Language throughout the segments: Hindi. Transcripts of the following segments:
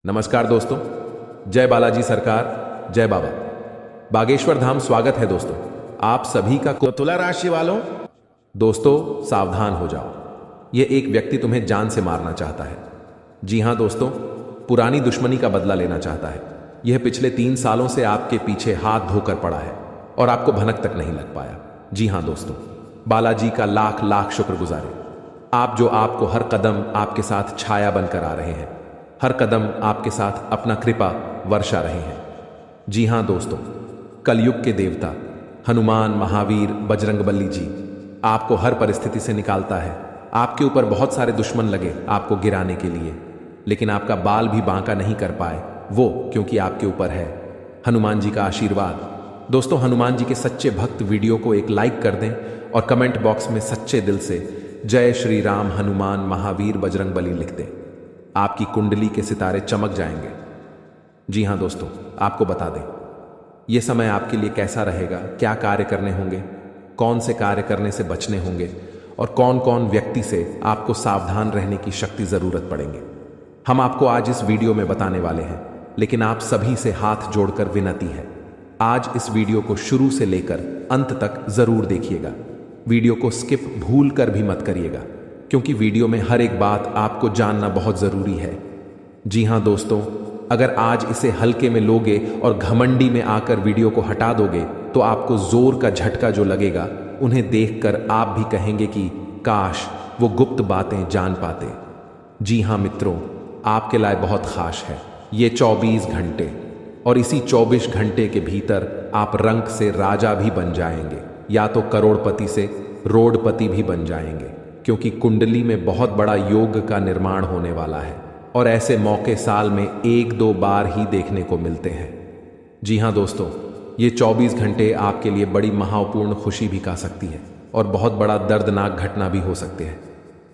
नमस्कार दोस्तों। जय बालाजी सरकार, जय बाबा। बागेश्वर धाम स्वागत है दोस्तों आप सभी का। तो तुला राशि वालों, दोस्तों सावधान हो जाओ, यह एक व्यक्ति तुम्हें जान से मारना चाहता है। जी हां दोस्तों, पुरानी दुश्मनी का बदला लेना चाहता है। यह पिछले 3 सालों से आपके पीछे हाथ धोकर पड़ा है और आपको भनक तक नहीं लग पाया। जी हां दोस्तों, बालाजी का लाख लाख शुक्रगुजारे। आपको हर कदम आपके साथ छाया बनकर आ रहे हैं, हर कदम आपके साथ अपना कृपा वर्षा रहे हैं। जी हां दोस्तों, कलयुग के देवता हनुमान, महावीर, बजरंगबली जी आपको हर परिस्थिति से निकालता है। आपके ऊपर बहुत सारे दुश्मन लगे आपको गिराने के लिए, लेकिन आपका बाल भी बांका नहीं कर पाए वो, क्योंकि आपके ऊपर है हनुमान जी का आशीर्वाद। दोस्तों, हनुमान जी के सच्चे भक्त वीडियो को एक लाइक कर दें और कमेंट बॉक्स में सच्चे दिल से जय श्री राम हनुमान महावीर बजरंगबली लिख दें। आपकी कुंडली के सितारे चमक जाएंगे। जी हां दोस्तों, आपको बता दें यह समय आपके लिए कैसा रहेगा, क्या कार्य करने होंगे, कौन से कार्य करने से बचने होंगे और कौन कौन व्यक्ति से आपको सावधान रहने की शक्ति जरूरत पड़ेंगे, हम आपको आज इस वीडियो में बताने वाले हैं। लेकिन आप सभी से हाथ जोड़कर विनती है, आज इस वीडियो को शुरू से लेकर अंत तक जरूर देखिएगा। वीडियो को स्किप भूल कर भी मत करिएगा, क्योंकि वीडियो में हर एक बात आपको जानना बहुत जरूरी है। जी हां दोस्तों, अगर आज इसे हल्के में लोगे और घमंडी में आकर वीडियो को हटा दोगे तो आपको जोर का झटका जो लगेगा, उन्हें देखकर आप भी कहेंगे कि काश वो गुप्त बातें जान पाते। जी हां मित्रों, आपके लिए बहुत खास है ये 24 घंटे, और इसी 24 घंटे के भीतर आप रंक से राजा भी बन जाएंगे, या तो करोड़पति से रोडपति भी बन जाएंगे, क्योंकि कुंडली में बहुत बड़ा योग का निर्माण होने वाला है और ऐसे मौके साल में 1-2 बार ही देखने को मिलते हैं। जी हां दोस्तों, ये 24 घंटे आपके लिए बड़ी महत्वपूर्ण खुशी भी कह सकती है और बहुत बड़ा दर्दनाक घटना भी हो सकते हैं,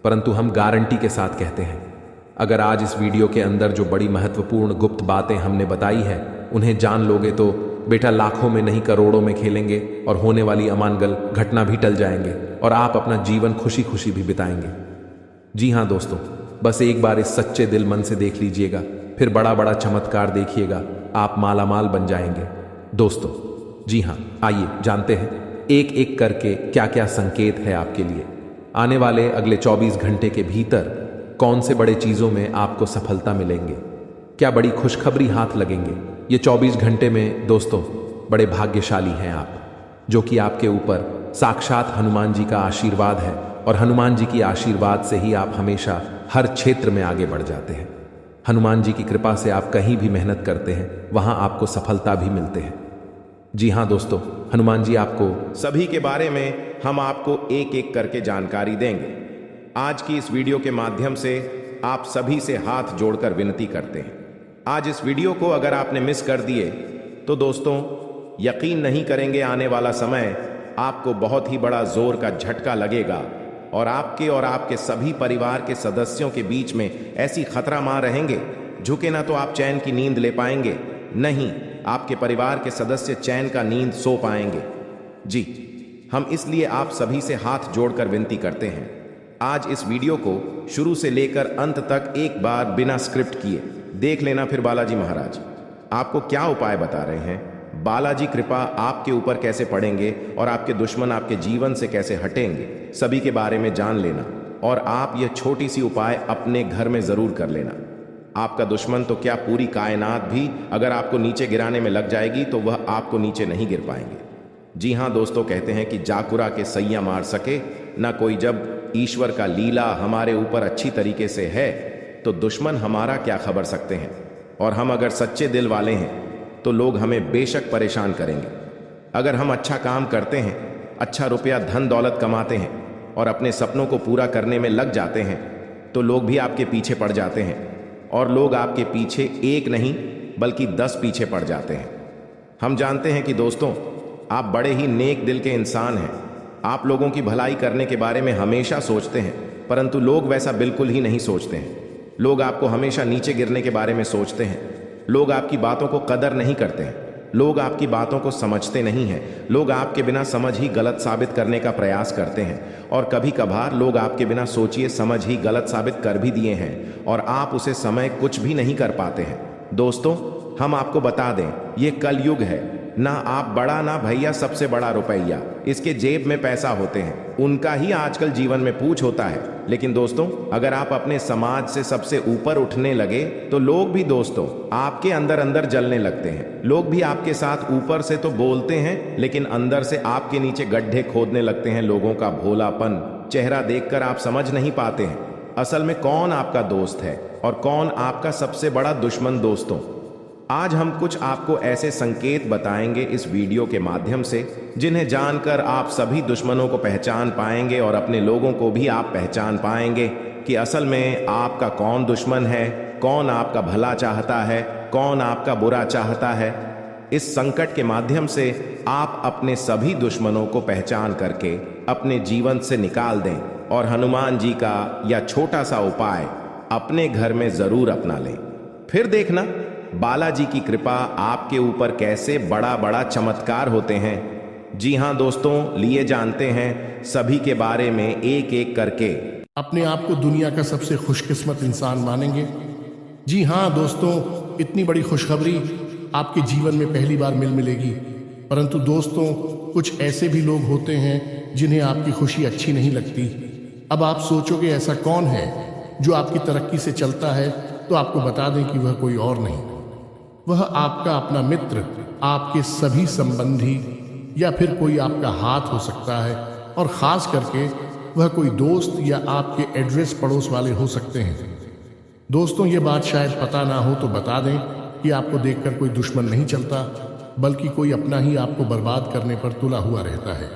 परंतु हम गारंटी के साथ कहते हैं, अगर आज इस वीडियो के अंदर जो बड़ी महत्वपूर्ण गुप्त बातें हमने बताई है उन्हें जान लोगे तो बेटा लाखों में नहीं करोड़ों में खेलेंगे और होने वाली अमानगल घटना भी टल जाएंगे और आप अपना जीवन खुशी खुशी भी बिताएंगे। जी हां दोस्तों, बस एक बार इस सच्चे दिल मन से देख लीजिएगा, फिर बड़ा बड़ा चमत्कार देखिएगा, आप मालामाल बन जाएंगे। दोस्तों जी हां, आइए जानते हैं एक एक करके क्या क्या संकेत है आपके लिए। आने वाले अगले 24 घंटे के भीतर कौन से बड़े चीजों में आपको सफलता मिलेंगे, क्या बड़ी खुशखबरी हाथ लगेंगे। ये 24 घंटे में दोस्तों बड़े भाग्यशाली हैं आप, जो कि आपके ऊपर साक्षात हनुमान जी का आशीर्वाद है, और हनुमान जी की आशीर्वाद से ही आप हमेशा हर क्षेत्र में आगे बढ़ जाते हैं। हनुमान जी की कृपा से आप कहीं भी मेहनत करते हैं वहां आपको सफलता भी मिलते हैं। जी हां दोस्तों, हनुमान जी आपको सभी के बारे में हम आपको एक एक करके जानकारी देंगे। आज की इस वीडियो के माध्यम से आप सभी से हाथ जोड़कर विनती करते हैं, आज इस वीडियो को अगर आपने मिस कर दिए तो दोस्तों यकीन नहीं करेंगे, आने वाला समय आपको बहुत ही बड़ा जोर का झटका लगेगा और आपके सभी परिवार के सदस्यों के बीच में ऐसी खतरा मार रहेंगे, झुके ना तो आप चैन की नींद ले पाएंगे, नहीं आपके परिवार के सदस्य चैन का नींद सो पाएंगे। जी, हम इसलिए आप सभी से हाथ जोड़कर विनती करते हैं, आज इस वीडियो को शुरू से लेकर अंत तक एक बार बिना स्क्रिप्ट किए देख लेना। फिर बालाजी महाराज आपको क्या उपाय बता रहे हैं, बालाजी कृपा आपके ऊपर कैसे पड़ेंगे और आपके दुश्मन आपके जीवन से कैसे हटेंगे, सभी के बारे में जान लेना। और आप यह छोटी सी उपाय अपने घर में जरूर कर लेना। आपका दुश्मन तो क्या, पूरी कायनात भी अगर आपको नीचे गिराने में लग जाएगी तो वह आपको नीचे नहीं गिर पाएंगे। जी हां दोस्तों, कहते हैं कि जाकुरा के सैया मार सके ना कोई। जब ईश्वर का लीला हमारे ऊपर अच्छी तरीके से है तो दुश्मन हमारा क्या खबर सकते हैं। और हम अगर सच्चे दिल वाले हैं तो लोग हमें बेशक परेशान करेंगे। अगर हम अच्छा काम करते हैं, अच्छा रुपया धन दौलत कमाते हैं और अपने सपनों को पूरा करने में लग जाते हैं तो लोग भी आपके पीछे पड़ जाते हैं, और लोग आपके पीछे एक नहीं बल्कि 10 पीछे पड़ जाते हैं। हम जानते हैं कि दोस्तों आप बड़े ही नेक दिल के इंसान हैं, आप लोगों की भलाई करने के बारे में हमेशा सोचते हैं, परंतु लोग वैसा बिल्कुल ही नहीं सोचते हैं। लोग आपको हमेशा नीचे गिरने के बारे में सोचते हैं, लोग आपकी बातों को कदर नहीं करते हैं। लोग आपकी बातों को समझते नहीं हैं। लोग आपके बिना समझ ही गलत साबित करने का प्रयास करते हैं और कभी कभार लोग आपके बिना सोचिए समझ ही गलत साबित कर भी दिए हैं और आप उसे समय कुछ भी नहीं कर पाते हैं। दोस्तों, हम आपको बता दें, ये कलयुग है। ना आप बड़ा ना भैया सबसे बड़ा रुपया, इसके जेब में पैसा होते हैं, उनका ही आजकल जीवन में पूछ होता है। लेकिन दोस्तों, अगर आप अपने समाज से सबसे ऊपर उठने लगे तो लोग भी दोस्तों आपके अंदर अंदर जलने लगते हैं। लोग भी आपके साथ ऊपर से तो बोलते हैं लेकिन अंदर से आपके नीचे गड्ढे खोदने लगते हैं। लोगों का भोलापन चेहरा देखकर आप समझ नहीं पाते हैं असल में कौन आपका दोस्त है और कौन आपका सबसे बड़ा दुश्मन। दोस्तों, आज हम कुछ आपको ऐसे संकेत बताएंगे इस वीडियो के माध्यम से जिन्हें जानकर आप सभी दुश्मनों को पहचान पाएंगे और अपने लोगों को भी आप पहचान पाएंगे कि असल में आपका कौन दुश्मन है, कौन आपका भला चाहता है, कौन आपका बुरा चाहता है। इस संकट के माध्यम से आप अपने सभी दुश्मनों को पहचान करके अपने जीवन से निकाल दें और हनुमान जी का या छोटा सा उपाय अपने घर में जरूर अपना लें। फिर देखना बालाजी की कृपा आपके ऊपर कैसे बड़ा बड़ा चमत्कार होते हैं। जी हां दोस्तों, लिए जानते हैं सभी के बारे में एक एक करके। अपने आप को दुनिया का सबसे खुशकिस्मत इंसान मानेंगे? जी हां दोस्तों, इतनी बड़ी खुशखबरी आपके जीवन में पहली बार मिलेगी। परंतु दोस्तों, कुछ ऐसे भी लोग होते हैं जिन्हें आपकी खुशी अच्छी नहीं लगती। अब आप सोचोगे ऐसा कौन है जो आपकी तरक्की से चलता है, तो आपको बता दें कि वह कोई और नहीं, वह आपका अपना मित्र, आपके सभी संबंधी या फिर कोई आपका हाथ हो सकता है। और खास करके वह कोई दोस्त या आपके एड्रेस पड़ोस वाले हो सकते हैं। दोस्तों, ये बात शायद पता ना हो तो बता दें कि आपको देखकर कोई दुश्मन नहीं चलता, बल्कि कोई अपना ही आपको बर्बाद करने पर तुला हुआ रहता है।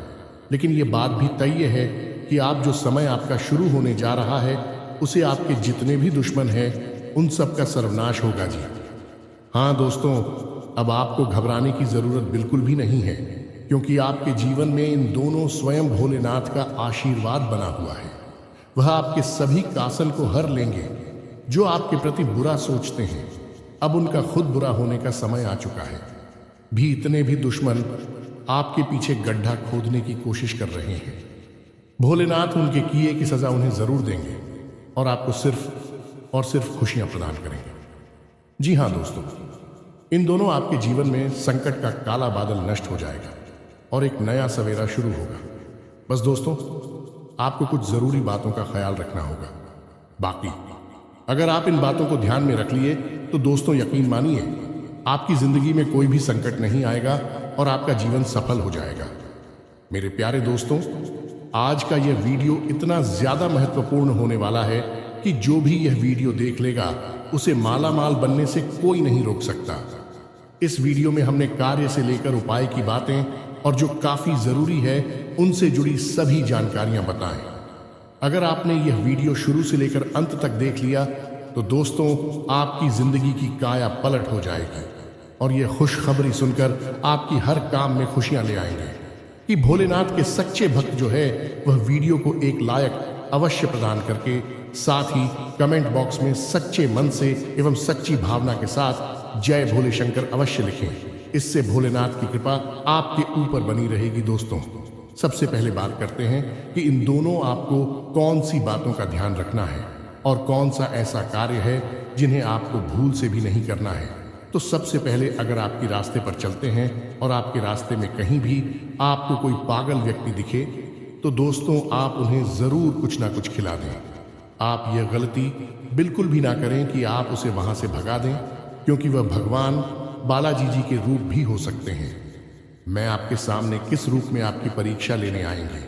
लेकिन ये बात भी तय है कि आप जो समय आपका शुरू होने जा रहा है, उसे आपके जितने भी दुश्मन हैं उन सब का सर्वनाश होगा जी। हाँ दोस्तों, अब आपको घबराने की जरूरत बिल्कुल भी नहीं है, क्योंकि आपके जीवन में इन दोनों स्वयं भोलेनाथ का आशीर्वाद बना हुआ है। वह आपके सभी कासन को हर लेंगे जो आपके प्रति बुरा सोचते हैं। अब उनका खुद बुरा होने का समय आ चुका है। भी इतने भी दुश्मन आपके पीछे गड्ढा खोदने की कोशिश कर रहे हैं, भोलेनाथ उनके किए की सजा उन्हें जरूर देंगे और आपको सिर्फ और सिर्फ खुशियां प्रदान करेंगे। जी हाँ दोस्तों, इन दोनों आपके जीवन में संकट का काला बादल नष्ट हो जाएगा और एक नया सवेरा शुरू होगा। बस दोस्तों, आपको कुछ जरूरी बातों का ख्याल रखना होगा। बाकी अगर आप इन बातों को ध्यान में रख लिए तो दोस्तों यकीन मानिए, आपकी जिंदगी में कोई भी संकट नहीं आएगा और आपका जीवन सफल हो जाएगा। मेरे प्यारे दोस्तों, आज का यह वीडियो इतना ज्यादा महत्वपूर्ण होने वाला है कि जो भी यह वीडियो देख लेगा उसे माला माल बनने से कोई नहीं रोक सकता। इस वीडियो में हमने कार्य से लेकर उपाय की बातें और जो काफी जरूरी है उनसे जुड़ी सभी जानकारियां बताएं। अगर आपने यह वीडियो शुरू से लेकर अंत तक देख लिया तो दोस्तों आपकी जिंदगी की काया पलट हो जाएगी और यह खुशखबरी सुनकर आपकी हर काम में खुशियां ले आएंगे कि भोलेनाथ के सच्चे भक्त जो है वह वीडियो को एक लायक अवश्य प्रदान करके साथ ही कमेंट बॉक्स में सच्चे मन से एवं सच्ची भावना के साथ जय भोले शंकर अवश्य लिखें। इससे भोलेनाथ की कृपा आपके ऊपर बनी रहेगी। दोस्तों, सबसे पहले बात करते हैं कि इन दोनों आपको कौन सी बातों का ध्यान रखना है और कौन सा ऐसा कार्य है जिन्हें आपको भूल से भी नहीं करना है। तो सबसे पहले अगर आपके रास्ते पर चलते हैं और आपके रास्ते में कहीं भी आपको कोई पागल व्यक्ति दिखे तो दोस्तों आप उन्हें जरूर कुछ ना कुछ खिला दें। आप यह गलती बिल्कुल भी ना करें कि आप उसे वहां से भगा दें, क्योंकि वह भगवान बालाजी जी के रूप भी हो सकते हैं। मैं आपके सामने किस रूप में आपकी परीक्षा लेने आएंगे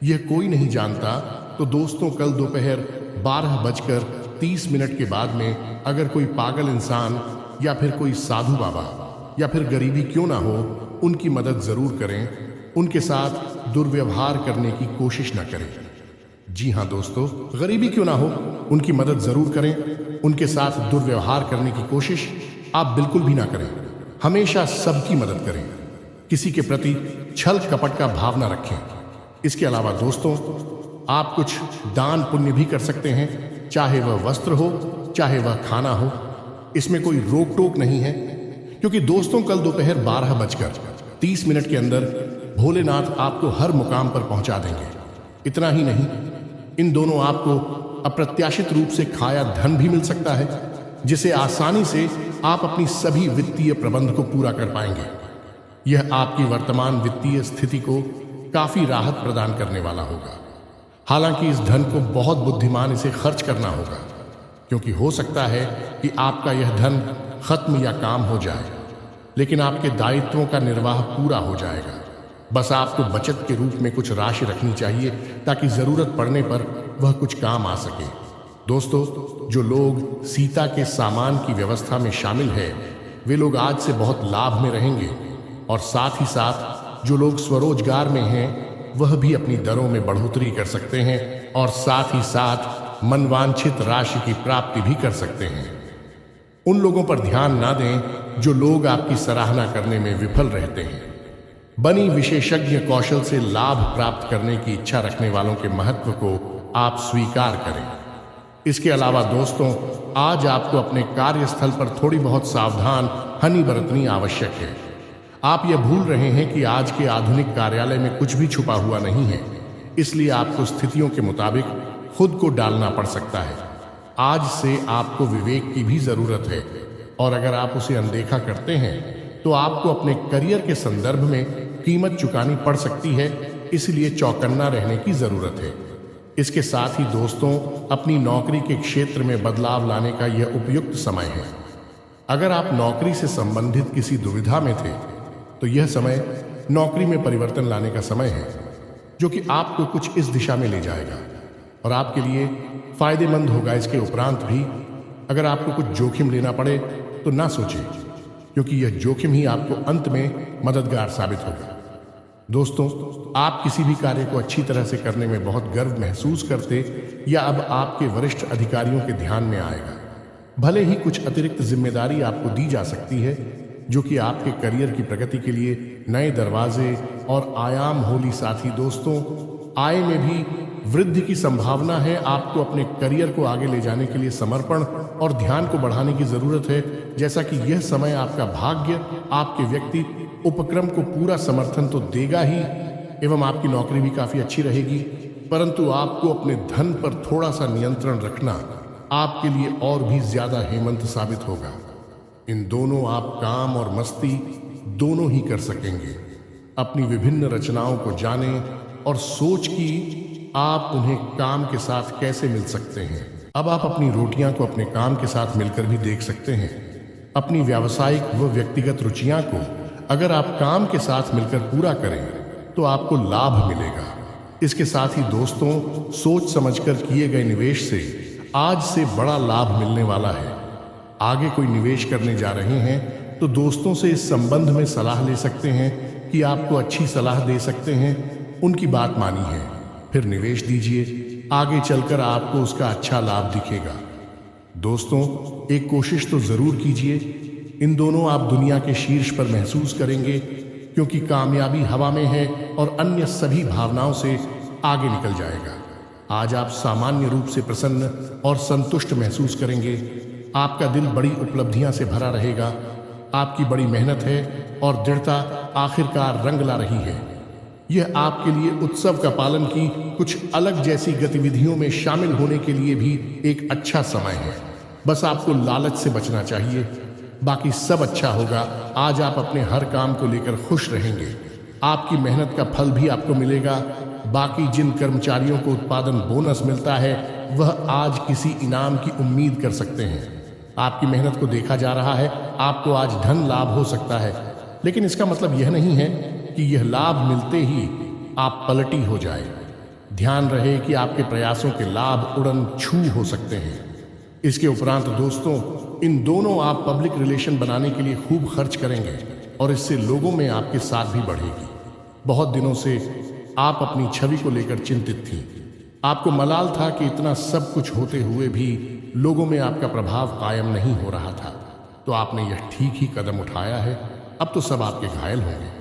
यह कोई नहीं जानता। तो दोस्तों, कल दोपहर 12:30 के बाद में अगर कोई पागल इंसान या फिर कोई साधु बाबा या फिर गरीबी क्यों ना हो, उनकी मदद जरूर करें, उनके साथ दुर्व्यवहार करने की कोशिश ना करें। जी हाँ दोस्तों, गरीबी क्यों ना हो, उनकी मदद जरूर करें, उनके साथ दुर्व्यवहार करने की कोशिश आप बिल्कुल भी ना करें। हमेशा सबकी मदद करें, किसी के प्रति छल कपट का भाव ना रखें। इसके अलावा दोस्तों, आप कुछ दान पुण्य भी कर सकते हैं, चाहे वह वस्त्र हो चाहे वह खाना हो। इसमें कोई रोक टोक नहीं है, क्योंकि दोस्तों कल दोपहर 12:30 के अंदर भोलेनाथ आपको हर मुकाम पर पहुंचा देंगे। इतना ही नहीं, इन दोनों आपको अप्रत्याशित रूप से खाया धन भी मिल सकता है, जिसे आसानी से आप अपनी सभी वित्तीय प्रबंध को पूरा कर पाएंगे। यह आपकी वर्तमान वित्तीय स्थिति को काफी राहत प्रदान करने वाला होगा। हालांकि इस धन को बहुत बुद्धिमान इसे खर्च करना होगा, क्योंकि हो सकता है कि आपका यह धन खत्म या काम हो जाए, लेकिन आपके दायित्वों का निर्वाह पूरा हो जाएगा। बस आपको बचत के रूप में कुछ राशि रखनी चाहिए ताकि जरूरत पड़ने पर वह कुछ काम आ सके। दोस्तों, जो लोग सीता के सामान की व्यवस्था में शामिल है, वे लोग आज से बहुत लाभ में रहेंगे, और साथ ही साथ जो लोग स्वरोजगार में हैं, वह भी अपनी दरों में बढ़ोतरी कर सकते हैं और साथ ही साथ मनवांछित राशि की प्राप्ति भी कर सकते हैं। उन लोगों पर ध्यान ना दें जो लोग आपकी सराहना करने में विफल रहते हैं। बनी विशेषज्ञ कौशल से लाभ प्राप्त करने की इच्छा रखने वालों के महत्व को आप स्वीकार करें। इसके अलावा दोस्तों, आज आपको अपने कार्यस्थल पर थोड़ी बहुत सावधानी बरतनी आवश्यक है। आप यह भूल रहे हैं कि आज के आधुनिक कार्यालय में कुछ भी छुपा हुआ नहीं है, इसलिए आपको स्थितियों के मुताबिक खुद को डालना पड़ सकता है। आज से आपको विवेक की भी जरूरत है, और अगर आप उसे अनदेखा करते हैं तो आपको अपने करियर के संदर्भ में कीमत चुकानी पड़ सकती है, इसलिए चौकन्ना रहने की जरूरत है। इसके साथ ही दोस्तों, अपनी नौकरी के क्षेत्र में बदलाव लाने का यह उपयुक्त समय है। अगर आप नौकरी से संबंधित किसी दुविधा में थे, तो यह समय नौकरी में परिवर्तन लाने का समय है, जो कि आपको कुछ इस दिशा में ले जाएगा और आपके लिए फायदेमंद होगा। इसके उपरांत भी अगर आपको कुछ जोखिम लेना पड़े तो ना सोचें, क्योंकि यह जोखिम ही आपको अंत में मददगार साबित होगा। दोस्तों, आप किसी भी कार्य को अच्छी तरह से करने में बहुत गर्व महसूस करते या अब आपके वरिष्ठ अधिकारियों के ध्यान में आएगा। भले ही कुछ अतिरिक्त जिम्मेदारी आपको दी जा सकती है, जो कि आपके करियर की प्रगति के लिए नए दरवाजे और आयाम होली। साथ ही दोस्तों, आय में भी वृद्धि की संभावना है। आपको अपने करियर को आगे ले जाने के लिए समर्पण और ध्यान को बढ़ाने की जरूरत है, जैसा कि यह समय आपका भाग्य आपके व्यक्ति उपक्रम को पूरा समर्थन तो देगा ही, एवं आपकी नौकरी भी काफी अच्छी रहेगी, परंतु आपको अपने धन पर थोड़ा सा नियंत्रण रखना आपके लिए और भी ज्यादा हेमंत साबित होगा। इन दोनों आप काम और मस्ती दोनों ही कर सकेंगे। अपनी विभिन्न रचनाओं को जानें और सोच कि आप उन्हें काम के साथ कैसे मिल सकते हैं। अब आप अपनी रोटियां को अपने काम के साथ मिलकर भी देख सकते हैं। अपनी व्यावसायिक व व्यक्तिगत रुचियां को अगर आप काम के साथ मिलकर पूरा करें तो आपको लाभ मिलेगा। इसके साथ ही दोस्तों, सोच समझकर किए गए निवेश से आज से बड़ा लाभ मिलने वाला है। आगे कोई निवेश करने जा रहे हैं तो दोस्तों से इस संबंध में सलाह ले सकते हैं कि आपको अच्छी सलाह दे सकते हैं। उनकी बात मानी है, फिर निवेश दीजिए। आगे चलकर आपको उसका अच्छा लाभ दिखेगा। दोस्तों, एक कोशिश तो जरूर कीजिए। इन दोनों आप दुनिया के शीर्ष पर महसूस करेंगे, क्योंकि कामयाबी हवा में है और अन्य सभी भावनाओं से आगे निकल जाएगा। आज आप सामान्य रूप से प्रसन्न और संतुष्ट महसूस करेंगे। आपका दिल बड़ी उपलब्धियां से भरा रहेगा। आपकी बड़ी मेहनत है और दृढ़ता आखिरकार रंग ला रही है। यह आपके लिए उत्सव का पालन की कुछ अलग जैसी गतिविधियों में शामिल होने के लिए भी एक अच्छा समय है। बस आपको लालच से बचना चाहिए, बाकी सब अच्छा होगा। आज आप अपने हर काम को लेकर खुश रहेंगे। आपकी मेहनत का फल भी आपको मिलेगा। बाकी जिन कर्मचारियों को उत्पादन बोनस मिलता है, वह आज किसी इनाम की उम्मीद कर सकते हैं। आपकी मेहनत को देखा जा रहा है। आपको आज धन लाभ हो सकता है, लेकिन इसका मतलब यह नहीं है कि यह लाभ मिलते ही आप पलटी हो जाए। ध्यान रहे कि आपके प्रयासों के लाभ उड़न छू हो सकते हैं। इसके उपरांत दोस्तों, इन दोनों आप पब्लिक रिलेशन बनाने के लिए खूब खर्च करेंगे और इससे लोगों में आपके साथ भी बढ़ेगी। बहुत दिनों से आप अपनी छवि को लेकर चिंतित थीं। आपको मलाल था कि इतना सब कुछ होते हुए भी लोगों में आपका प्रभाव कायम नहीं हो रहा था, तो आपने यह ठीक ही कदम उठाया है। अब तो सब आपके घायल होंगे।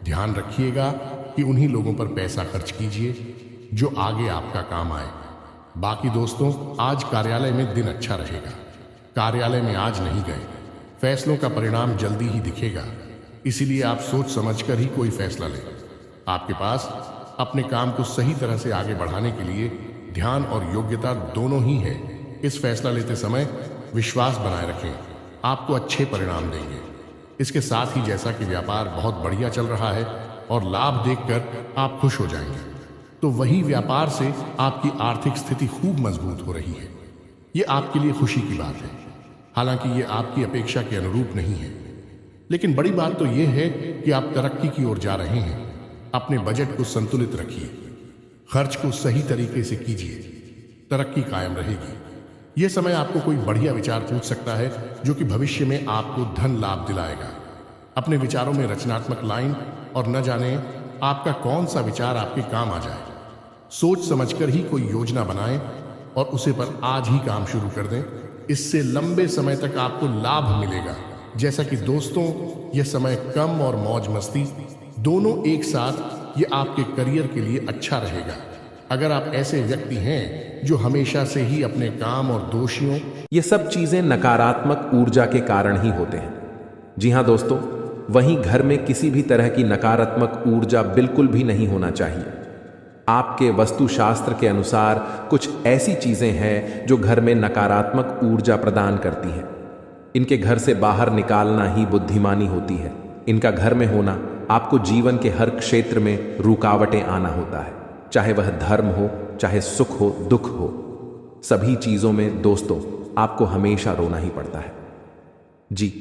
ध्यान रखिएगा कि उन्हीं लोगों पर पैसा खर्च कीजिए जो आगे आपका काम आए। बाकी दोस्तों, आज कार्यालय में दिन अच्छा रहेगा। कार्यालय में आज नहीं गए, फैसलों का परिणाम जल्दी ही दिखेगा, इसीलिए आप सोच समझकर ही कोई फैसला लें। आपके पास अपने काम को सही तरह से आगे बढ़ाने के लिए ध्यान और योग्यता दोनों ही है। इस फैसला लेते समय विश्वास बनाए रखें, आपको अच्छे परिणाम देंगे। इसके साथ ही जैसा कि व्यापार बहुत बढ़िया चल रहा है और लाभ देखकर आप खुश हो जाएंगे, तो वही व्यापार से आपकी आर्थिक स्थिति खूब मजबूत हो रही है। ये आपके लिए खुशी की बात है, हालांकि ये आपकी अपेक्षा के अनुरूप नहीं है। लेकिन बड़ी बात तो ये है कि आप तरक्की की ओर जा रहे हैं। अपने बजट को संतुलित रखिए, खर्च को सही तरीके से कीजिए, तरक्की कायम रहेगी। यह समय आपको कोई बढ़िया विचार पूछ सकता है जो कि भविष्य में आपको धन लाभ दिलाएगा। अपने विचारों में रचनात्मक लाइन और न जाने आपका कौन सा विचार आपके काम आ जाए। सोच समझकर ही कोई योजना बनाएं और उसे पर आज ही काम शुरू कर दें। इससे लंबे समय तक आपको लाभ मिलेगा। जैसा कि दोस्तों, यह समय कम और मौज मस्ती दोनों एक साथ, ये आपके करियर के लिए अच्छा रहेगा। अगर आप ऐसे व्यक्ति हैं जो हमेशा से ही अपने काम और दोषियों, ये सब चीजें नकारात्मक ऊर्जा के कारण ही होते हैं। जी हाँ दोस्तों, वहीं घर में किसी भी तरह की नकारात्मक ऊर्जा बिल्कुल भी नहीं होना चाहिए। आपके वास्तुशास्त्र के अनुसार कुछ ऐसी चीजें हैं जो घर में नकारात्मक ऊर्जा प्रदान करती हैं। इनके घर से बाहर निकालना ही बुद्धिमानी होती है। इनका घर में होना आपको जीवन के हर क्षेत्र में रुकावटें आना होता है, चाहे वह धर्म हो, चाहे सुख हो, दुख हो। सभी चीजों में दोस्तों आपको हमेशा रोना ही पड़ता है। जी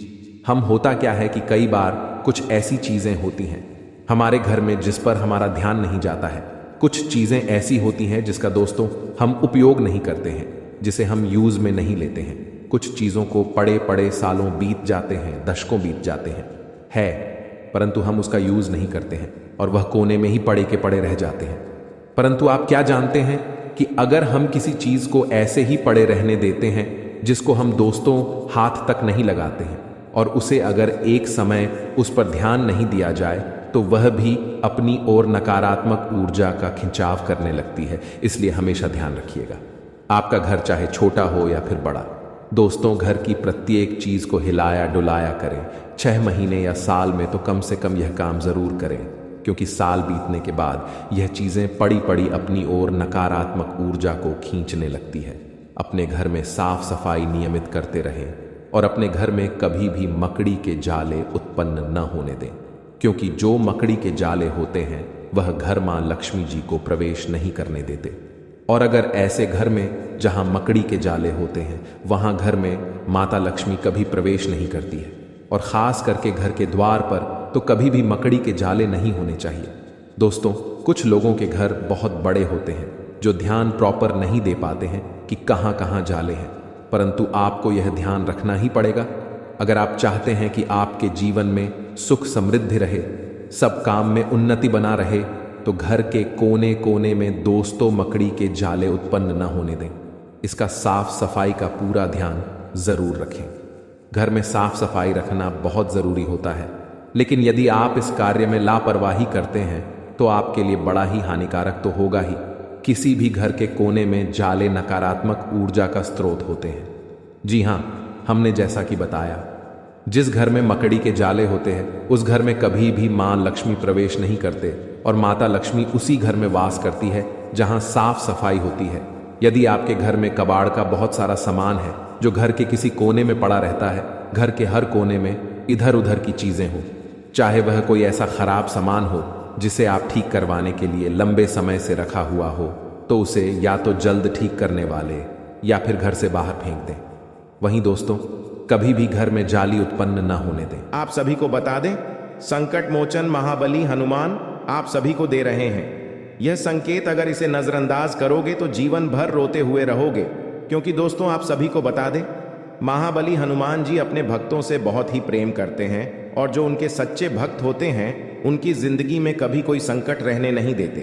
हम होता क्या है कि कई बार कुछ ऐसी चीजें होती हैं हमारे घर में जिस पर हमारा ध्यान नहीं जाता है। कुछ चीजें ऐसी होती हैं जिसका दोस्तों हम उपयोग नहीं करते हैं, जिसे हम यूज में नहीं लेते हैं। कुछ चीजों को पड़े पड़े सालों बीत जाते हैं, दशकों बीत जाते हैं परंतु हम उसका यूज नहीं करते हैं और वह कोने में ही पड़े के पड़े रह जाते हैं। परंतु आप क्या जानते हैं कि अगर हम किसी चीज को ऐसे ही पड़े रहने देते हैं जिसको हम दोस्तों हाथ तक नहीं लगाते हैं, और उसे अगर एक समय उस पर ध्यान नहीं दिया जाए तो वह भी अपनी ओर नकारात्मक ऊर्जा का खिंचाव करने लगती है। इसलिए हमेशा ध्यान रखिएगा, आपका घर चाहे छोटा हो या फिर बड़ा, दोस्तों घर की प्रत्येक चीज को हिलाया डुलाया करें। 6 महीने या साल में तो कम से कम यह काम जरूर करें, क्योंकि साल बीतने के बाद यह चीजें पड़ी पड़ी अपनी ओर नकारात्मक ऊर्जा को खींचने लगती है। अपने घर में साफ सफाई नियमित करते रहें और अपने घर में कभी भी मकड़ी के जाले उत्पन्न न होने दें, क्योंकि जो मकड़ी के जाले होते हैं वह घर मां लक्ष्मी जी को प्रवेश नहीं करने देते। और अगर ऐसे घर में जहां मकड़ी के जाले होते हैं वहां घर में माता लक्ष्मी कभी प्रवेश नहीं करती है, और खास करके घर के द्वार पर तो कभी भी मकड़ी के जाले नहीं होने चाहिए। दोस्तों कुछ लोगों के घर बहुत बड़े होते हैं जो ध्यान प्रॉपर नहीं दे पाते हैं कि कहां कहां जाले हैं, परंतु आपको यह ध्यान रखना ही पड़ेगा। अगर आप चाहते हैं कि आपके जीवन में सुख समृद्धि रहे, सब काम में उन्नति बना रहे, तो घर के कोने कोने में दोस्तों मकड़ी के जाले उत्पन्न न होने दें। इसका साफ सफाई का पूरा ध्यान जरूर रखें। घर में साफ सफाई रखना बहुत जरूरी होता है, लेकिन यदि आप इस कार्य में लापरवाही करते हैं तो आपके लिए बड़ा ही हानिकारक तो होगा ही। किसी भी घर के कोने में जाले नकारात्मक ऊर्जा का स्रोत होते हैं। जी हाँ, हमने जैसा कि बताया, जिस घर में मकड़ी के जाले होते हैं उस घर में कभी भी मां लक्ष्मी प्रवेश नहीं करते, और माता लक्ष्मी उसी घर में वास करती है जहां साफ सफाई होती है। यदि आपके घर में कबाड़ का बहुत सारा सामान है जो घर के किसी कोने में पड़ा रहता है, घर के हर कोने में इधर उधर की चीजें हो, चाहे वह कोई ऐसा खराब सामान हो जिसे आप ठीक करवाने के लिए लंबे समय से रखा हुआ हो, तो उसे या तो जल्द ठीक करने वाले या फिर घर से बाहर फेंक दें। वहीं दोस्तों कभी भी घर में जाली उत्पन्न न होने दें। आप सभी को बता दें, संकट मोचन महाबली हनुमान आप सभी को दे रहे हैं। यह संकेत अगर इसे नजरअंदाज करोगे तो जीवन भर रोते हुए रहोगे, क्योंकि दोस्तों आप सभी को बता दें, महाबली हनुमान जी अपने भक्तों से बहुत ही प्रेम करते हैं, और जो उनके सच्चे भक्त होते हैं उनकी जिंदगी में कभी कोई संकट रहने नहीं देते।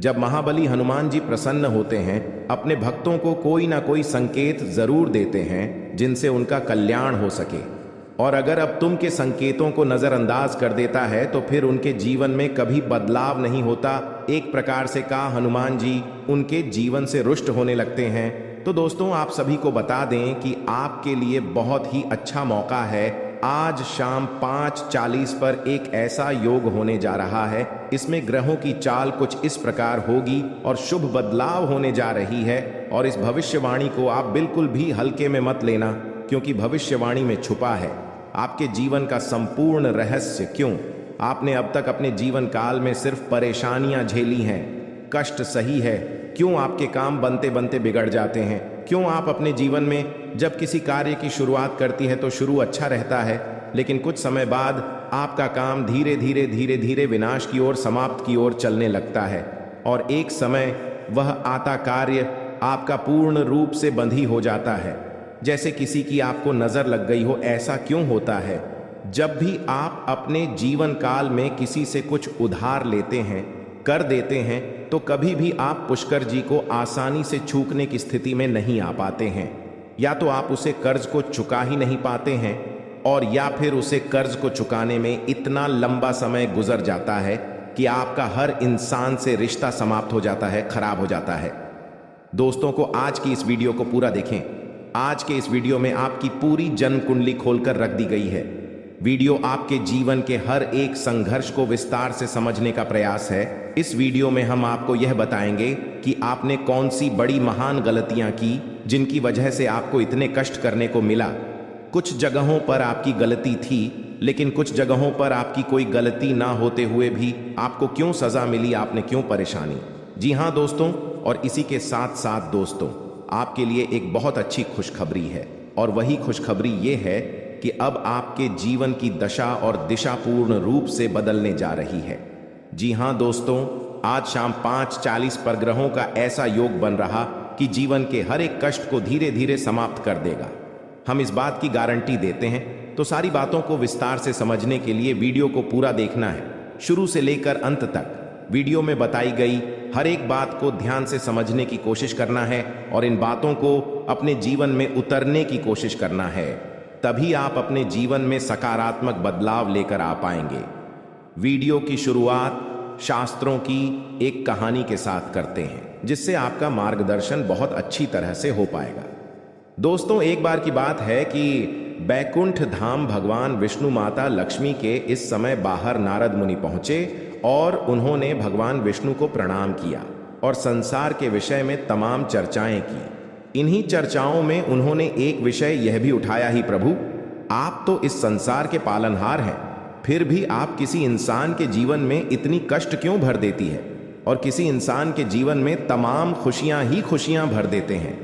जब महाबली हनुमान जी प्रसन्न होते हैं, अपने भक्तों को कोई ना कोई संकेत जरूर देते हैं जिनसे उनका कल्याण हो सके, और अगर अब तुम के संकेतों को नजरअंदाज कर देता है तो फिर उनके जीवन में कभी बदलाव नहीं होता। एक प्रकार से कहा हनुमान जी उनके जीवन से रुष्ट होने लगते हैं। तो दोस्तों आप सभी को बता दें कि आपके लिए बहुत ही अच्छा मौका है आज शाम 5:40 पर एक ऐसा योग होने जा रहा है। इसमें ग्रहों की चाल कुछ इस प्रकार होगी और शुभ बदलाव होने जा रही है। और इस भविष्यवाणी को आप बिल्कुल भी हल्के में मत लेना, क्योंकि भविष्यवाणी में छुपा है आपके जीवन का संपूर्ण रहस्य। क्यों आपने अब तक अपने जीवन काल में सिर्फ परेशानियां झेली हैं, कष्ट सही है, क्यों आपके काम बनते बनते बिगड़ जाते हैं, क्यों आप अपने जीवन में जब किसी कार्य की शुरुआत करती है तो शुरू अच्छा रहता है, लेकिन कुछ समय बाद आपका काम धीरे धीरे विनाश की ओर, समाप्त की ओर चलने लगता है। और एक समय वह आता कार्य आपका पूर्ण रूप से बंधी हो जाता है, जैसे किसी की आपको नजर लग गई हो। ऐसा क्यों होता है? जब भी आप अपने जीवन काल में किसी से कुछ उधार लेते हैं, कर देते हैं, तो कभी भी आप पुष्कर जी को आसानी से चूकने की स्थिति में नहीं आ पाते हैं। या तो आप उसे कर्ज को चुका ही नहीं पाते हैं, और या फिर उसे कर्ज को चुकाने में इतना लंबा समय गुजर जाता है कि आपका हर इंसान से रिश्ता समाप्त हो जाता है, खराब हो जाता है। दोस्तों को आज की इस वीडियो को पूरा देखें। आज के इस वीडियो में आपकी पूरी जन्म कुंडली खोलकर रख दी गई है। वीडियो आपके जीवन के हर एक संघर्ष को विस्तार से समझने का प्रयास है। इस वीडियो में हम आपको यह बताएंगे कि आपने कौन सी बड़ी महान गलतियां की जिनकी वजह से आपको इतने कष्ट करने को मिला। कुछ जगहों पर आपकी गलती थी, लेकिन कुछ जगहों पर आपकी कोई गलती ना होते हुए भी आपको क्यों सजा मिली, आपने क्यों परेशानी। जी हाँ दोस्तों, और इसी के साथ साथ दोस्तों आपके लिए एक बहुत अच्छी खुशखबरी है, और वही खुशखबरी ये है कि अब आपके जीवन की दशा और दिशा पूर्ण रूप से बदलने जा रही है। जी हां दोस्तों, आज शाम 5:40 पर ग्रहों का ऐसा योग बन रहा कि जीवन के हर एक कष्ट को धीरे धीरे समाप्त कर देगा। हम इस बात की गारंटी देते हैं। तो सारी बातों को विस्तार से समझने के लिए वीडियो को पूरा देखना है, शुरू से लेकर अंत तक। वीडियो में बताई गई हर एक बात को ध्यान से समझने की कोशिश करना है और इन बातों को अपने जीवन में उतरने की कोशिश करना है। तभी आप अपने जीवन में सकारात्मक बदलाव लेकर आ पाएंगे। वीडियो की शुरुआत शास्त्रों की एक कहानी के साथ करते हैं, जिससे आपका मार्गदर्शन बहुत अच्छी तरह से हो पाएगा। दोस्तों, एक बार की बात है कि बैकुंठ धाम भगवान विष्णु माता लक्ष्मी के इस समय बाहर नारद मुनि पहुंचे और उन्होंने भगवान विष्णु को प्रणाम किया और संसार के विषय में तमाम चर्चाएं की। इन्हीं चर्चाओं में उन्होंने एक विषय यह भी उठाया, ही प्रभु, आप तो इस संसार के पालनहार हैं, फिर भी आप किसी इंसान के जीवन में इतनी कष्ट क्यों भर देती है और किसी इंसान के जीवन में तमाम खुशियां ही खुशियां भर देते हैं।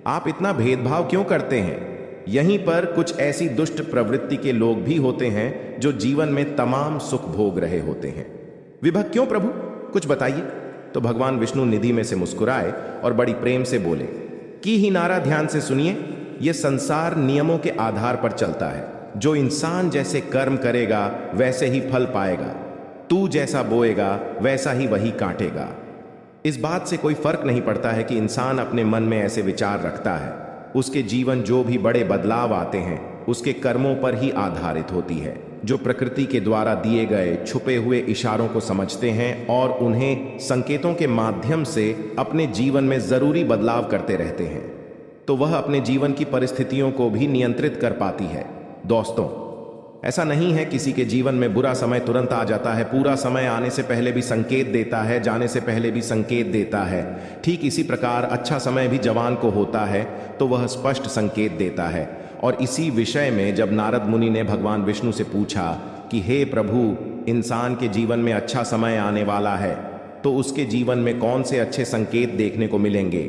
आप इतना भेदभाव क्यों करते हैं? यहीं पर कुछ ऐसी दुष्ट प्रवृत्ति के लोग भी होते हैं जो जीवन में तमाम सुख भोग रहे होते हैं। विभक्त क्यों प्रभु, कुछ बताइए। तो भगवान विष्णु निधि में से मुस्कुराए और बड़ी प्रेम से बोले कि ही नारा, ध्यान से सुनिए। यह संसार नियमों के आधार पर चलता है। जो इंसान जैसे कर्म करेगा वैसे ही फल पाएगा। तू जैसा बोएगा वैसा ही वही काटेगा। इस बात से कोई फर्क नहीं पड़ता है कि इंसान अपने मन में ऐसे विचार रखता है। उसके जीवन जो भी बड़े बदलाव आते हैं उसके कर्मों पर ही आधारित होती है, जो प्रकृति के द्वारा दिए गए छुपे हुए इशारों को समझते हैं और उन्हें संकेतों के माध्यम से अपने जीवन में जरूरी बदलाव करते रहते हैं, तो वह अपने जीवन की परिस्थितियों को भी नियंत्रित कर पाती है। दोस्तों, ऐसा नहीं है किसी के जीवन में बुरा समय तुरंत आ जाता है। पूरा समय आने से पहले भी संकेत देता है, जाने से पहले भी संकेत देता है। ठीक इसी प्रकार अच्छा समय भी जवान को होता है तो वह स्पष्ट संकेत देता है। और इसी विषय में जब नारद मुनि ने भगवान विष्णु से पूछा कि हे प्रभु, इंसान के जीवन में अच्छा समय आने वाला है तो उसके जीवन में कौन से अच्छे संकेत देखने को मिलेंगे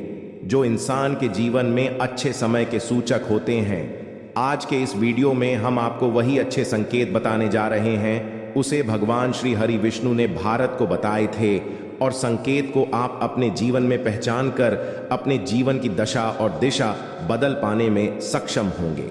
जो इंसान के जीवन में अच्छे समय के सूचक होते हैं। आज के इस वीडियो में हम आपको वही अच्छे संकेत बताने जा रहे हैं। उसे भगवान श्री हरि विष्णु ने भारत को बताए थे और संकेत को आप अपने जीवन में पहचान कर अपने जीवन की दशा और दिशा बदल पाने में सक्षम होंगे।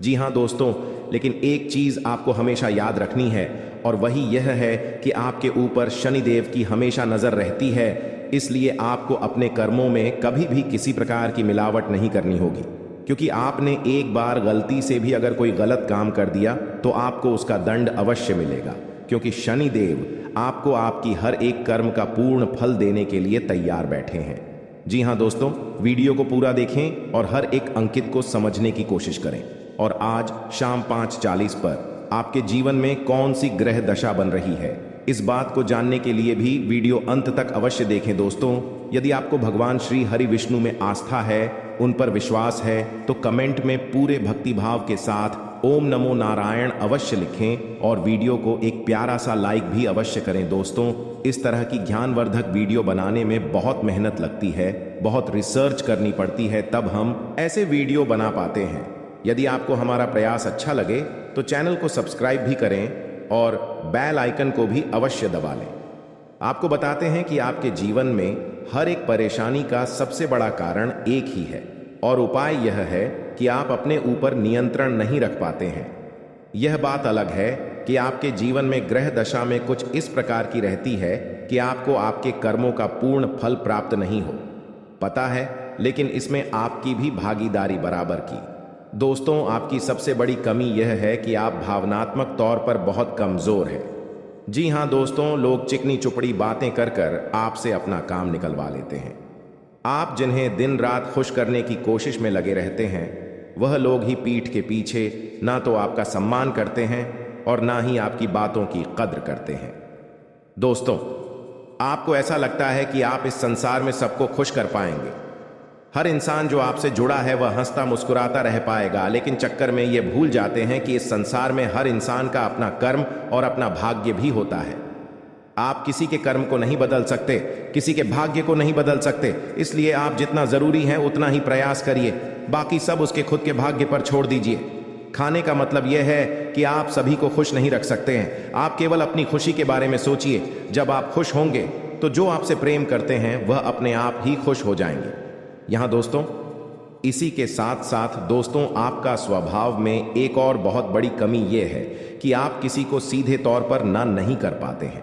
जी हाँ दोस्तों, लेकिन एक चीज आपको हमेशा याद रखनी है और वही यह है कि आपके ऊपर शनिदेव की हमेशा नजर रहती है। इसलिए आपको अपने कर्मों में कभी भी किसी प्रकार की मिलावट नहीं करनी होगी, क्योंकि आपने एक बार गलती से भी अगर कोई गलत काम कर दिया तो आपको उसका दंड अवश्य मिलेगा, क्योंकि शनिदेव आपको आपकी हर एक कर्म का पूर्ण फल देने के लिए तैयार बैठे हैं। जी हाँ दोस्तों, वीडियो को पूरा देखें और हर एक अंकित को समझने की कोशिश करें। और आज शाम 5:40 पर आपके जीवन में कौन सी ग्रह दशा बन रही है, इस बात को जानने के लिए भी वीडियो अंत तक अवश्य देखें दोस्तों। यदि आपको भगवान श्री हरि विष्णु में आस्था है, उन पर विश्वास है, तो कमेंट में पूरे भक्तिभाव के साथ ओम नमो नारायण अवश्य लिखें और वीडियो को एक प्यारा सा लाइक भी अवश्य करें दोस्तों। इस तरह की ज्ञानवर्धक वीडियो बनाने में बहुत मेहनत लगती है, बहुत रिसर्च करनी पड़ती है, तब हम ऐसे वीडियो बना पाते हैं। यदि आपको हमारा प्रयास अच्छा लगे तो चैनल को सब्सक्राइब भी करें और बेल आइकन को भी अवश्य दबा लें। आपको बताते हैं कि आपके जीवन में हर एक परेशानी का सबसे बड़ा कारण एक ही है और उपाय यह है कि आप अपने ऊपर नियंत्रण नहीं रख पाते हैं। यह बात अलग है कि आपके जीवन में ग्रह दशा में कुछ इस प्रकार की रहती है कि आपको आपके कर्मों का पूर्ण फल प्राप्त नहीं हो पता है, लेकिन इसमें आपकी भी भागीदारी बराबर की। दोस्तों, आपकी सबसे बड़ी कमी यह है कि आप भावनात्मक तौर पर बहुत कमजोर हैं। जी हाँ दोस्तों, लोग चिकनी चुपड़ी बातें कर कर आपसे अपना काम निकलवा लेते हैं। आप जिन्हें दिन रात खुश करने की कोशिश में लगे रहते हैं, वह लोग ही पीठ के पीछे ना तो आपका सम्मान करते हैं और ना ही आपकी बातों की कद्र करते हैं। दोस्तों, आपको ऐसा लगता है कि आप इस संसार में सबको खुश कर पाएंगे, हर इंसान जो आपसे जुड़ा है वह हंसता मुस्कुराता रह पाएगा, लेकिन चक्कर में ये भूल जाते हैं कि इस संसार में हर इंसान का अपना कर्म और अपना भाग्य भी होता है। आप किसी के कर्म को नहीं बदल सकते, किसी के भाग्य को नहीं बदल सकते, इसलिए आप जितना जरूरी है उतना ही प्रयास करिए, बाकी सब उसके खुद के भाग्य पर छोड़ दीजिए। खाने का मतलब यह है कि आप सभी को खुश नहीं रख सकते हैं, आप केवल अपनी खुशी के बारे में सोचिए। जब आप खुश होंगे तो जो आपसे प्रेम करते हैं वह अपने आप ही खुश हो जाएंगे। यहां दोस्तों, इसी के साथ साथ दोस्तों, आपका स्वभाव में एक और बहुत बड़ी कमी यह है कि आप किसी को सीधे तौर पर ना नहीं कर पाते हैं।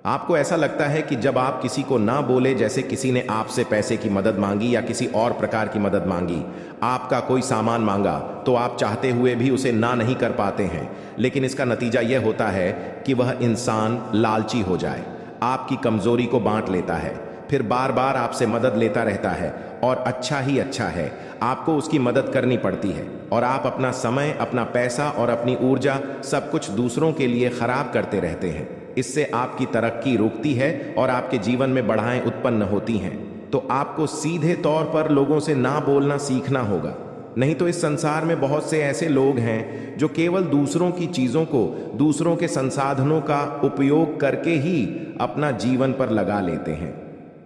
आपको ऐसा लगता है कि जब आप किसी को ना बोले, जैसे किसी ने आपसे पैसे की मदद मांगी या किसी और प्रकार की मदद मांगी, आपका कोई सामान मांगा, तो आप चाहते हुए भी उसे ना नहीं कर पाते हैं। लेकिन इसका नतीजा यह होता है कि वह इंसान लालची हो जाए, आपकी कमजोरी को बांट लेता है, फिर बार बार आपसे मदद लेता रहता है और अच्छा ही अच्छा है, आपको उसकी मदद करनी पड़ती है और आप अपना समय, अपना पैसा और अपनी ऊर्जा सब कुछ दूसरों के लिए खराब करते रहते हैं। इससे आपकी तरक्की रुकती है और आपके जीवन में बाधाएं उत्पन्न होती हैं। तो आपको सीधे तौर पर लोगों से ना बोलना सीखना होगा, नहीं तो इस संसार में बहुत से ऐसे लोग हैं जो केवल दूसरों की चीजों को, दूसरों के संसाधनों का उपयोग करके ही अपना जीवन पर लगा लेते हैं।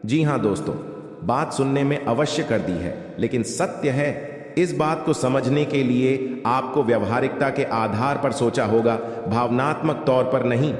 जी हाँ दोस्तों, बात सुनने में अवश्य कर दी है, लेकिन सत्य है। इस बात को समझने के लिए आपको व्यवहारिकता के आधार पर सोचा होगा, भावनात्मक तौर पर नहीं।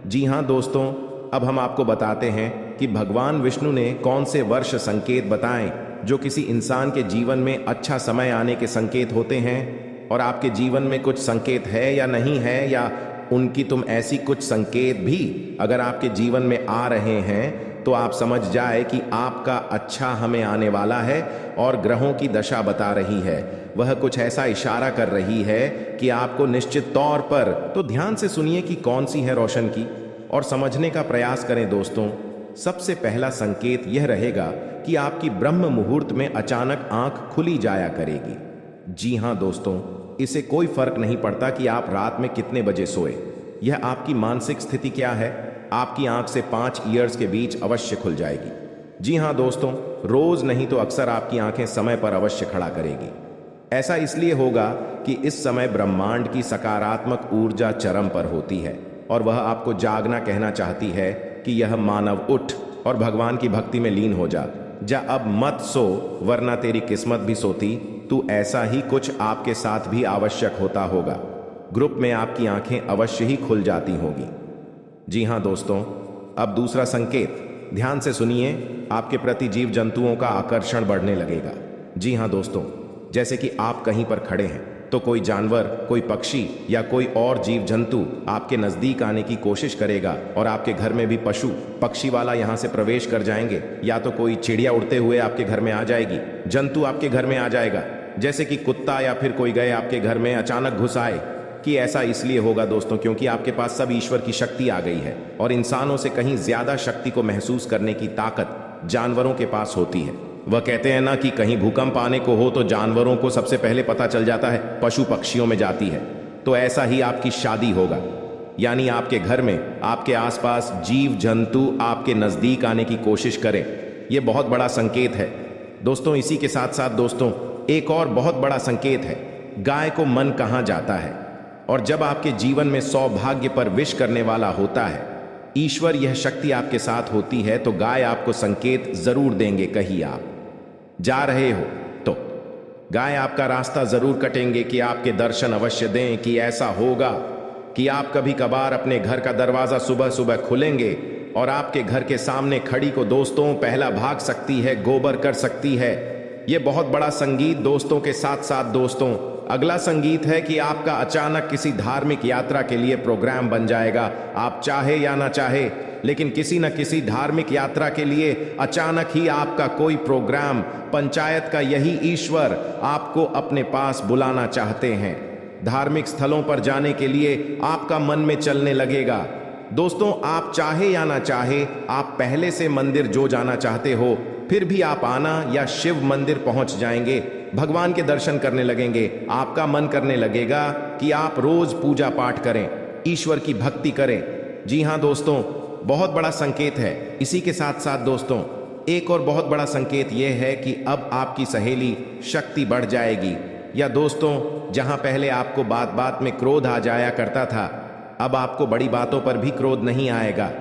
जी हाँ दोस्तों, अब हम आपको बताते हैं कि भगवान विष्णु ने कौन से वर्ष संकेत बताएं जो किसी इंसान के जीवन में अच्छा समय आने के संकेत होते हैं, और आपके जीवन में कुछ संकेत है या नहीं है, या उनकी तुम ऐसी कुछ संकेत भी अगर आपके जीवन में आ रहे हैं तो आप समझ जाए कि आपका अच्छा हमें आने वाला है और ग्रहों की दशा बता रही है, वह कुछ ऐसा इशारा कर रही है कि आपको निश्चित तौर पर। तो ध्यान से सुनिए कि कौन सी है रोशन की, और समझने का प्रयास करें दोस्तों। सबसे पहला संकेत यह रहेगा कि आपकी ब्रह्म मुहूर्त में अचानक आंख खुली जाया करेगी। जी हाँ दोस्तों, इसे कोई फर्क नहीं पड़ता कि आप रात में कितने बजे सोए, यह आपकी मानसिक स्थिति क्या है, आपकी आंख से 5 ईयर्स के बीच अवश्य खुल जाएगी। जी हाँ दोस्तों, रोज नहीं तो अक्सर आपकी आंखें समय पर अवश्य खड़ा करेगी। ऐसा इसलिए होगा कि इस समय ब्रह्मांड की सकारात्मक ऊर्जा चरम पर होती है और वह आपको जागना कहना चाहती है कि यह मानव उठ और भगवान की भक्ति में लीन हो जा अब मत सो, वरना तेरी किस्मत भी सोती। तो ऐसा ही कुछ आपके साथ भी आवश्यक होता होगा। ग्रुप में आपकी आंखें अवश्य ही खुल जाती होंगी। जी हाँ दोस्तों, अब दूसरा संकेत ध्यान से सुनिए, आपके प्रति जीव जंतुओं का आकर्षण बढ़ने लगेगा। जी हाँ दोस्तों, जैसे कि आप कहीं पर खड़े हैं तो कोई जानवर, कोई पक्षी या कोई और जीव जंतु आपके नजदीक आने की कोशिश करेगा और आपके घर में भी पशु पक्षी वाला यहां से प्रवेश कर जाएंगे, या तो कोई चिड़िया उड़ते हुए आपके घर में आ जाएगी, जंतु आपके घर में आ जाएगा, जैसे कि कुत्ता या फिर कोई गए आपके घर में अचानक घुस आए। कि ऐसा इसलिए होगा दोस्तों क्योंकि आपके पास सब ईश्वर की शक्ति आ गई है और इंसानों से कहीं ज्यादा शक्ति को महसूस करने की ताकत जानवरों के पास होती है। वह कहते हैं ना कि कहीं भूकंप आने को हो तो जानवरों को सबसे पहले पता चल जाता है, पशु पक्षियों में जाती है। तो ऐसा ही आपकी शादी होगा, यानी आपके घर में आपके आसपास जीव जंतु आपके नजदीक आने की कोशिश करें। यह बहुत बड़ा संकेत है दोस्तों। इसी के साथ साथ दोस्तों एक और बहुत बड़ा संकेत है, गाय को मन कहाँ जाता है। और जब आपके जीवन में सौभाग्य पर विश करने वाला होता है, ईश्वर यह शक्ति आपके साथ होती है, तो गाय आपको संकेत जरूर देंगे। कहीं आप जा रहे हो तो गाय आपका रास्ता जरूर कटेंगे कि आपके दर्शन अवश्य दें। कि ऐसा होगा कि आप कभी कभार अपने घर का दरवाजा सुबह सुबह खुलेंगे और आपके घर के सामने खड़ी को दोस्तों पहला भाग सकती है, गोबर कर सकती है। यह बहुत बड़ा संगीत दोस्तों के साथ साथ दोस्तों अगला संगीत है कि आपका अचानक किसी धार्मिक यात्रा के लिए प्रोग्राम बन जाएगा। आप चाहे या ना चाहे, लेकिन किसी न किसी धार्मिक यात्रा के लिए अचानक ही आपका कोई प्रोग्राम, पंचायत का यही ईश्वर आपको अपने पास बुलाना चाहते हैं। धार्मिक स्थलों पर जाने के लिए आपका मन में चलने लगेगा। दोस्तों आप चाहे या ना चाहे, आप पहले से मंदिर जो जाना चाहते हो, फिर भी आप आना या शिव मंदिर पहुंच जाएंगे, भगवान के दर्शन करने लगेंगे। आपका मन करने लगेगा कि आप रोज पूजा पाठ करें, ईश्वर की भक्ति करें। जी हां दोस्तों, बहुत बड़ा संकेत है। इसी के साथ साथ दोस्तों एक और बहुत बड़ा संकेत यह है कि अब आपकी सहेली शक्ति बढ़ जाएगी। या दोस्तों जहां पहले आपको बात बात में क्रोध आ जाया करता था, अब आपको बड़ी बातों पर भी क्रोध नहीं आएगा।